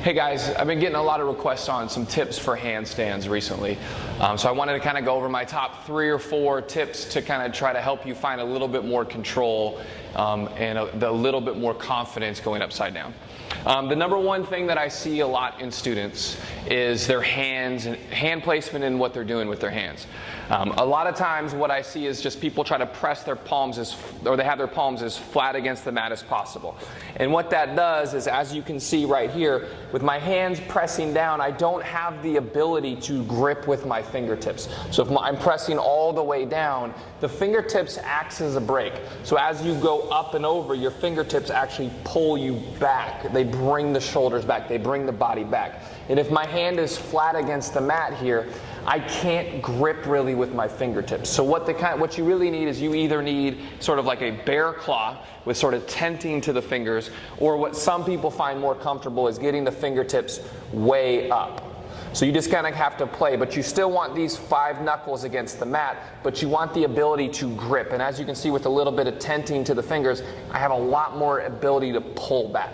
Hey guys, I've been getting a lot of requests on some tips for handstands recently. So I wanted to kind of go over my top 3 or 4 tips to kind of try to help you find a little bit more control and a little bit more confidence going upside down. The number one thing that I see a lot in students is their hands and hand placement and what they're doing with their hands. A lot of times what I see is just people try to press their palms or they have their palms as flat against the mat as possible. And what that does is, as you can see right here, with my hands pressing down, I don't have the ability to grip with my fingertips. So if I'm pressing all the way down, the fingertips acts as a brake. So as you go up and over, your fingertips actually pull you back. They bring the shoulders back. They bring the body back. And if my hand is flat against the mat here, I can't grip really with my fingertips. So what you really need is you either need sort of like a bear claw with sort of tenting to the fingers, or what some people find more comfortable is getting the fingertips way up. So you just kind of have to play, but you still want these 5 knuckles against the mat, but you want the ability to grip. And as you can see, with a little bit of tenting to the fingers, I have a lot more ability to pull back.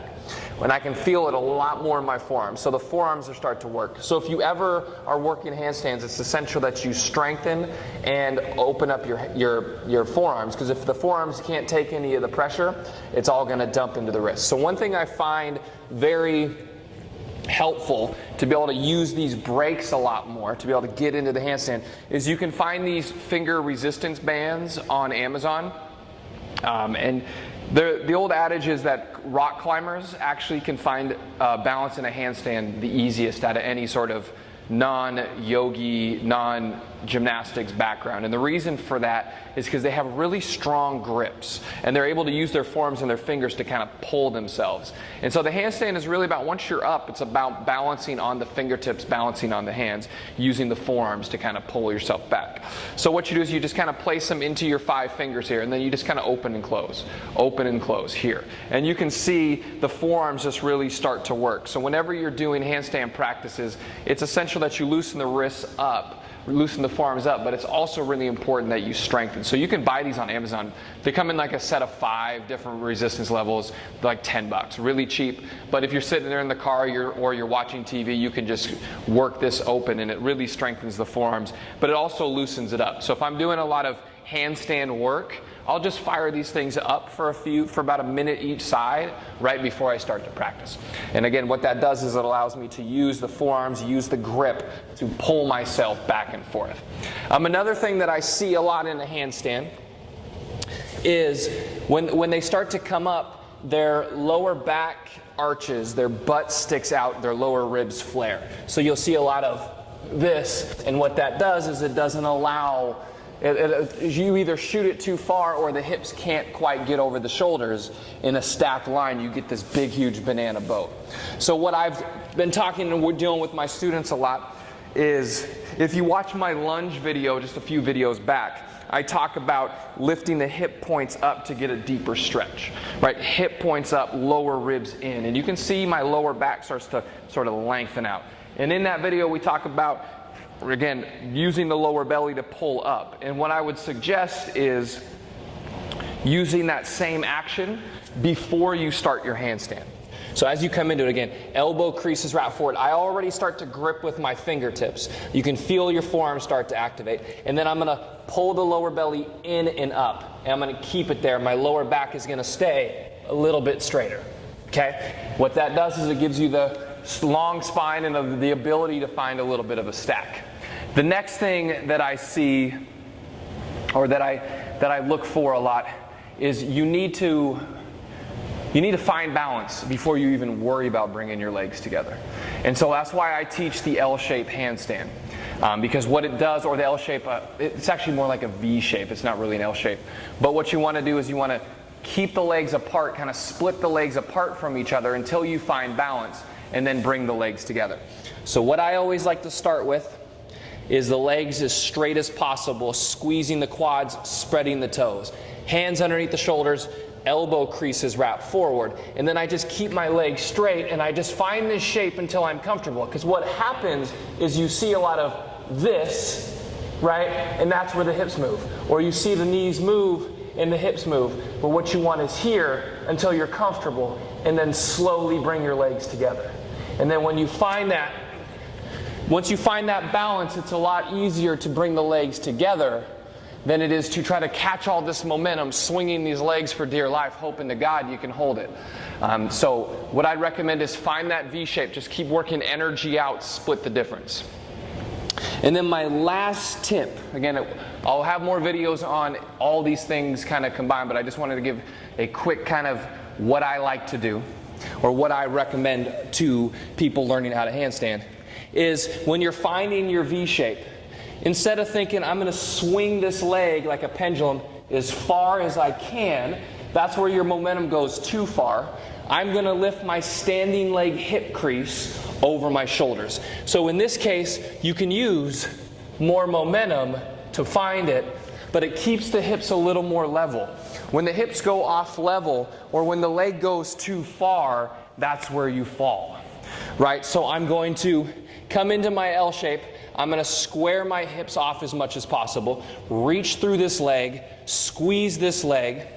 And I can feel it a lot more in my forearms. So the forearms are start to work. So if you ever are working handstands, it's essential that you strengthen and open up your forearms, because if the forearms can't take any of the pressure, it's all going to dump into the wrist. So one thing I find very helpful to be able to use these brakes a lot more, to be able to get into the handstand, is you can find these finger resistance bands on Amazon. And the old adage is that rock climbers actually can find balance in a handstand the easiest out of any sort of non-yogi, non-gymnastics background. And the reason for that is because they have really strong grips, and they're able to use their forearms and their fingers to kind of pull themselves. And so the handstand is really about, once you're up, it's about balancing on the fingertips, balancing on the hands, using the forearms to kind of pull yourself back. So what you do is you just kind of place them into your 5 fingers here, and then you just kind of open and close here. And you can see the forearms just really start to work. So whenever you're doing handstand practices, it's essential that you loosen the wrists up, loosen the forearms up, but it's also really important that you strengthen. So you can buy these on Amazon. They come in like a set of 5 different resistance levels, like $10, really cheap. But if you're sitting there in the car or you're watching TV, you can just work this open, and it really strengthens the forearms, but it also loosens it up. So if I'm doing a lot of handstand work, I'll just fire these things up for about a minute each side right before I start to practice. And again, what that does is it allows me to use the forearms, use the grip to pull myself back and forth. Another thing that I see a lot in a handstand is when they start to come up, their lower back arches, their butt sticks out, their lower ribs flare. So you'll see a lot of this, and what that does is it doesn't allow you either shoot it too far, or the hips can't quite get over the shoulders. In a stacked line, you get this big, huge banana boat. So what I've been talking and we're dealing with my students a lot is, if you watch my lunge video just a few videos back, I talk about lifting the hip points up to get a deeper stretch, right? Hip points up, lower ribs in. And you can see my lower back starts to sort of lengthen out. And in that video, we talk about, again, using the lower belly to pull up. And what I would suggest is using that same action before you start your handstand. So as you come into it, again, elbow creases wrap forward. I already start to grip with my fingertips. You can feel your forearms start to activate. And then I'm going to pull the lower belly in and up. And I'm going to keep it there. My lower back is going to stay a little bit straighter. Okay? What that does is it gives you the long spine and the ability to find a little bit of a stack. The next thing that I see, or that I look for a lot, is you need to find balance before you even worry about bringing your legs together. And so that's why I teach the L-shaped handstand. Because what it does, or the L-shape, it's actually more like a V shape. It's not really an L shape. But what you want to do is you want to keep the legs apart, kind of split the legs apart from each other until you find balance, and then bring the legs together. So what I always like to start with is the legs as straight as possible, squeezing the quads, spreading the toes. Hands underneath the shoulders, elbow creases wrap forward. And then I just keep my legs straight, and I just find this shape until I'm comfortable. Because what happens is you see a lot of this, right? And that's where the hips move. Or you see the knees move and the hips move. But what you want is here until you're comfortable, and then slowly bring your legs together. And then when you find that, once you find that balance, it's a lot easier to bring the legs together than it is to try to catch all this momentum, swinging these legs for dear life, hoping to God you can hold it. So what I'd recommend is find that V shape. Just keep working energy out, split the difference. And then my last tip, again, I'll have more videos on all these things kind of combined, but I just wanted to give a quick kind of what I like to do, or what I recommend to people learning how to handstand, is when you're finding your V shape, instead of thinking, I'm going to swing this leg like a pendulum as far as I can, that's where your momentum goes too far. I'm going to lift my standing leg hip crease over my shoulders. So in this case, you can use more momentum to find it, but it keeps the hips a little more level. When the hips go off level, or when the leg goes too far, that's where you fall. Right? So I'm going to come into my L shape. I'm going to square my hips off as much as possible, reach through this leg, squeeze this leg,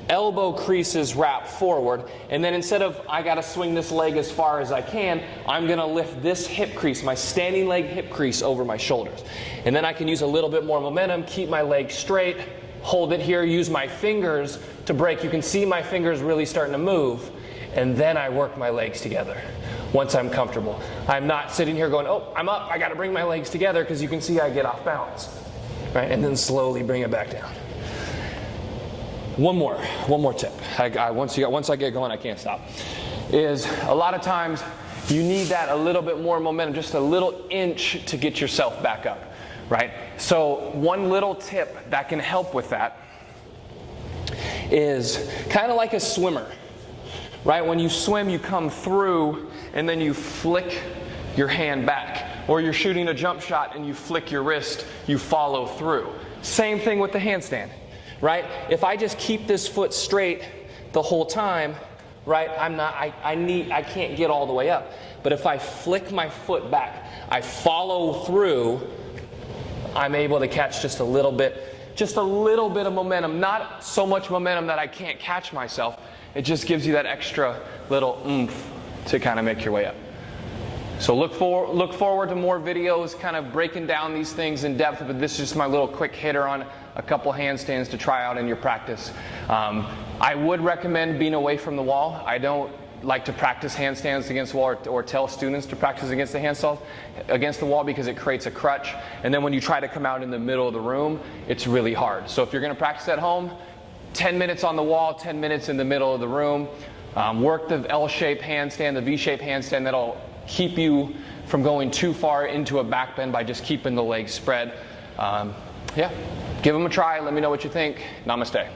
elbow creases wrap forward, and then instead of I got to swing this leg as far as I can, I'm going to lift this hip crease, my standing leg hip crease, over my shoulders. And then I can use a little bit more momentum, keep my leg straight, hold it here, use my fingers to break. You can see my fingers really starting to move, and then I work my legs together once I'm comfortable. I'm not sitting here going, oh, I'm up, I got to bring my legs together, because you can see I get off balance. Right? And then slowly bring it back down. One more tip. Once I get going, I can't stop. Is a lot of times you need that a little bit more momentum, just a little inch to get yourself back up, right? So one little tip that can help with that is kind of like a swimmer, right? When you swim, you come through and then you flick your hand back. Or you're shooting a jump shot and you flick your wrist, you follow through. Same thing with the handstand. Right? If I just keep this foot straight the whole time, right, I can't get all the way up. But if I flick my foot back, I follow through, I'm able to catch just a little bit of momentum. Not so much momentum that I can't catch myself. It just gives you that extra little oomph to kind of make your way up. So look forward to more videos kind of breaking down these things in depth, but this is just my little quick hitter on a couple handstands to try out in your practice. I would recommend being away from the wall. I don't like to practice handstands against the wall, or tell students to practice against the wall, because it creates a crutch. And then when you try to come out in the middle of the room, it's really hard. So if you're going to practice at home, 10 minutes on the wall, 10 minutes in the middle of the room. Work the L-shaped handstand, the V-shaped handstand. That'll keep you from going too far into a back bend by just keeping the legs spread. Give them a try. Let me know what you think. Namaste.